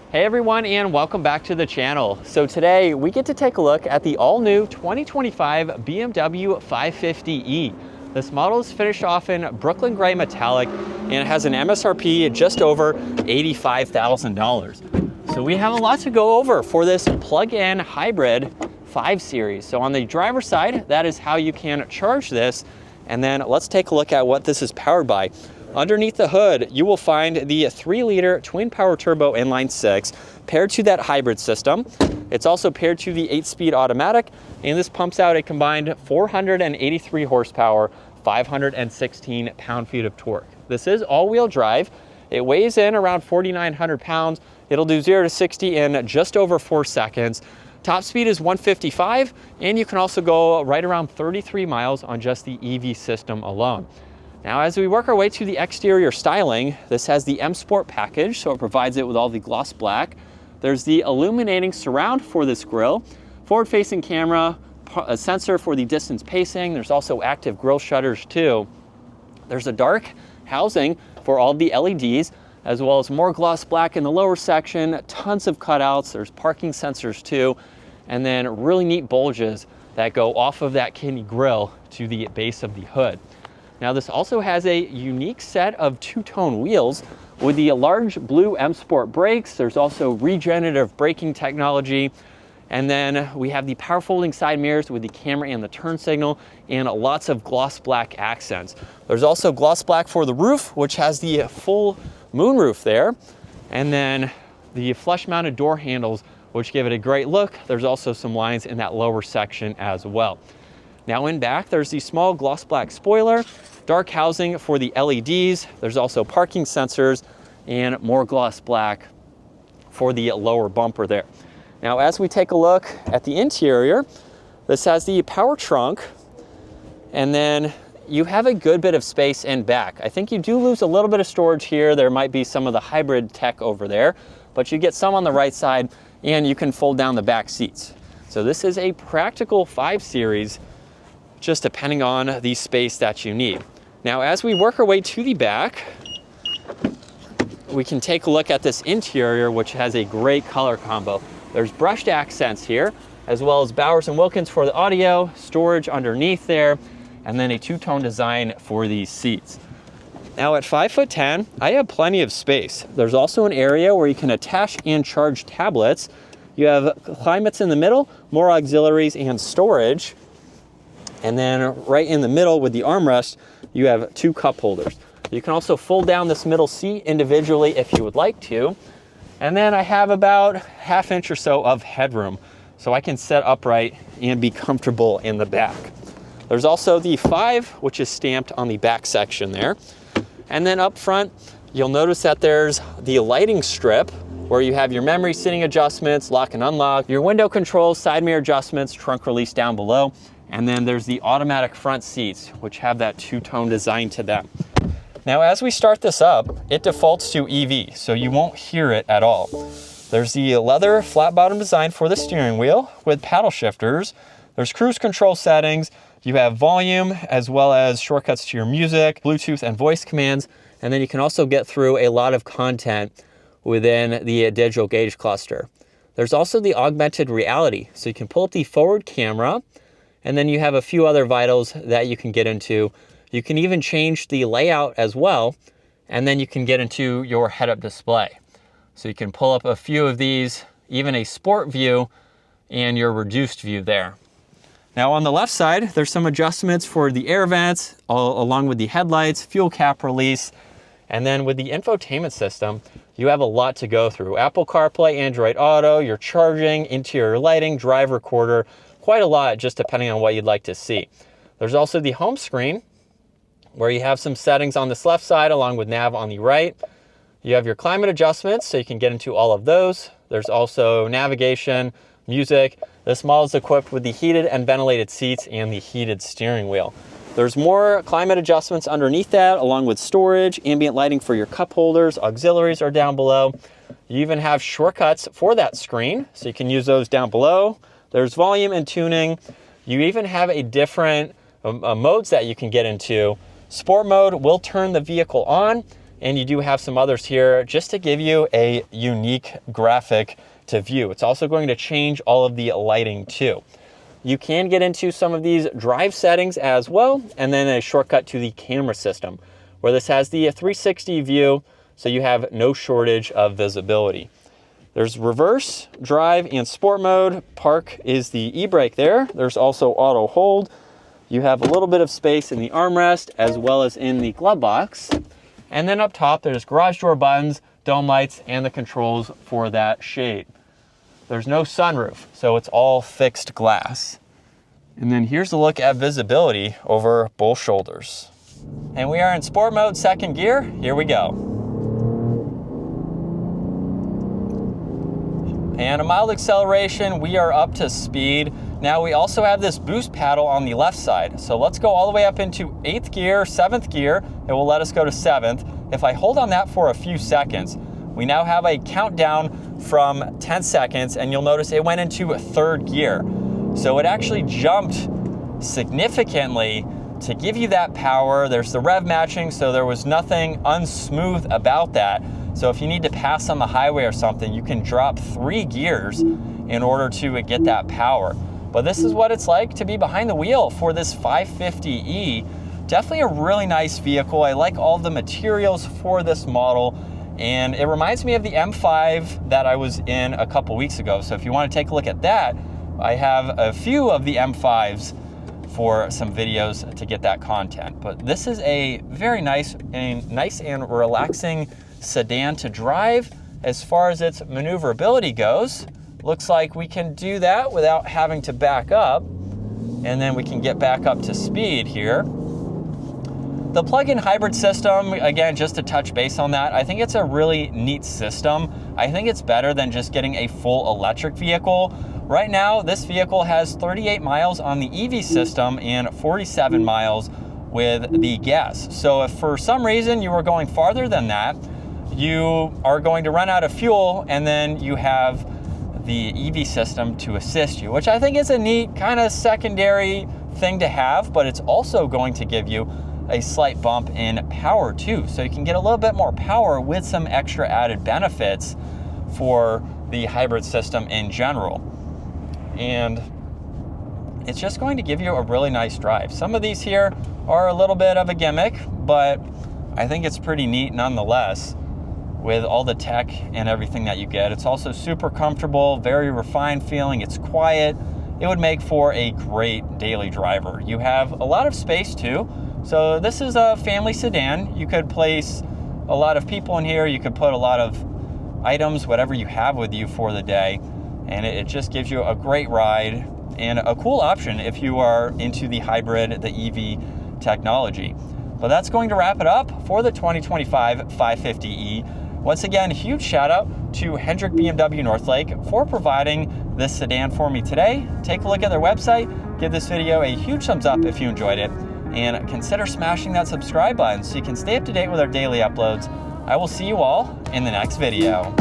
Hey everyone, and welcome back to the channel. So today we get to take a look at the all-new 2025 BMW 550e. This model is finished off in Brooklyn Gray Metallic and it has an MSRP just over $85,000. So we have a lot to go over for this plug-in hybrid 5 Series. So on the driver's side, that is how you can charge this. And then let's take a look at what this is powered by. Underneath the hood, you will find the 3-liter twin power turbo inline 6 paired to that hybrid system. It's also paired to the 8-speed automatic, and this pumps out a combined 483 horsepower, 516 pound-feet of torque. This is all-wheel drive. It weighs in around 4,900 pounds. It'll do 0 to 60 in just over 4 seconds. Top speed is 155, and you can also go right around 33 miles on just the EV system alone. Now, as we work our way to the exterior styling, this has the M Sport package, so it provides it with all the gloss black. There's the illuminating surround for this grille, forward-facing camera, a sensor for the distance pacing. There's also active grille shutters too. There's a dark housing for all the LEDs, as well as more gloss black in the lower section, tons of cutouts. There's parking sensors too, and then really neat bulges that go off of that kidney grille to the base of the hood. Now this also has a unique set of two-tone wheels with the large blue M Sport brakes. There's also regenerative braking technology. And then we have the power folding side mirrors with the camera and the turn signal, and lots of gloss black accents. There's also gloss black for the roof, which has the full moonroof there. And then the flush mounted door handles, which give it a great look. There's also some lines in that lower section as well. Now in back, there's the small gloss black spoiler, dark housing for the LEDs. There's also parking sensors and more gloss black for the lower bumper there. Now, as we take a look at the interior, this has the power trunk, and then you have a good bit of space in back. I think you do lose a little bit of storage here. There might be some of the hybrid tech over there, but you get some on the right side, and you can fold down the back seats. So this is a practical 5 Series, just depending on the space that you need. Now, as we work our way to the back, we can take a look at this interior, which has a great color combo. There's brushed accents here, as well as Bowers & Wilkins for the audio, storage underneath there, and then a two-tone design for these seats. Now at 5'10", I have plenty of space. There's also an area where you can attach and charge tablets. You have climates in the middle, more auxiliaries and storage. And then right in the middle with the armrest, you have 2 cup holders. You can also fold down this middle seat individually if you would like to. And then I have about ½ inch or so of headroom, so I can sit upright and be comfortable in the back. There's also the 5, which is stamped on the back section there. And then up front, you'll notice that there's the lighting strip where you have your memory seating adjustments, lock and unlock, your window controls, side mirror adjustments, trunk release down below. And then there's the automatic front seats, which have that two-tone design to them. Now, as we start this up, it defaults to EV, so you won't hear it at all. There's the leather flat bottom design for the steering wheel with paddle shifters. There's cruise control settings. You have volume as well as shortcuts to your music, Bluetooth and voice commands. And then you can also get through a lot of content within the digital gauge cluster. There's also the augmented reality, so you can pull up the forward camera, and then you have a few other vitals that you can get into. You can even change the layout as well, and then you can get into your head-up display. So you can pull up a few of these, even a sport view and your reduced view there. Now on the left side, there's some adjustments for the air vents, along with the headlights, fuel cap release, and then with the infotainment system, you have a lot to go through. Apple CarPlay, Android Auto, your charging, interior lighting, drive recorder, quite a lot just depending on what you'd like to see. There's also the home screen where you have some settings on this left side along with nav on the right. You have your climate adjustments, so you can get into all of those. There's also navigation, music. This model is equipped with the heated and ventilated seats and the heated steering wheel. There's more climate adjustments underneath that, along with storage, ambient lighting for your cup holders, auxiliaries are down below. You even have shortcuts for that screen, so you can use those down below. There's volume and tuning. You even have a different modes that you can get into. Sport mode will turn the vehicle on, and you do have some others here just to give you a unique graphic to view. It's also going to change all of the lighting too. You can get into some of these drive settings as well, and then a shortcut to the camera system, where this has the 360 view, so you have no shortage of visibility. There's reverse, drive, and sport mode. Park is the e-brake there. There's also auto hold. You have a little bit of space in the armrest as well as in the glove box. And then up top, there's garage door buttons, dome lights, and the controls for that shade. There's no sunroof, so it's all fixed glass. And then here's a look at visibility over both shoulders. And we are in sport mode, second gear. Here we go. And a mild acceleration, we are up to speed. Now we also have this boost paddle on the left side. So let's go all the way up into 8th gear, 7th gear. It will let us go to 7th. If I hold on that for a few seconds, we now have a countdown from 10 seconds, and you'll notice it went into 3rd gear. So it actually jumped significantly to give you that power. There's the rev matching, so there was nothing unsmooth about that. So if you need to pass on the highway or something, you can drop 3 gears in order to get that power. But this is what it's like to be behind the wheel for this 550e. Definitely a really nice vehicle. I like all the materials for this model, and it reminds me of the M5 that I was in a couple weeks ago. So if you want to take a look at that, I have a few of the M5s for some videos to get that content. But this is a very nice and relaxing sedan to drive. As far as its maneuverability goes, looks like we can do that without having to back up, and then we can get back up to speed here. The plug-in hybrid system, again, just to touch base on that, I think it's a really neat system. I think it's better than just getting a full electric vehicle. Right now, this vehicle has 38 miles on the EV system and 47 miles with the gas. So if for some reason you were going farther than that, you are going to run out of fuel, and then you have the EV system to assist you, which I think is a neat kind of secondary thing to have, but it's also going to give you a slight bump in power too. So you can get a little bit more power with some extra added benefits for the hybrid system in general. And it's just going to give you a really nice drive. Some of these here are a little bit of a gimmick, but I think it's pretty neat nonetheless with all the tech and everything that you get. It's also super comfortable, very refined feeling. It's quiet. It would make for a great daily driver. You have a lot of space too. So this is a family sedan. You could place a lot of people in here. You could put a lot of items, whatever you have with you for the day. And it just gives you a great ride and a cool option if you are into the hybrid, the EV technology. But that's going to wrap it up for the 2025 550e. Once again, huge shout out to Hendrick BMW Northlake for providing this sedan for me today. Take a look at their website, give this video a huge thumbs up if you enjoyed it, and consider smashing that subscribe button so you can stay up to date with our daily uploads. I will see you all in the next video.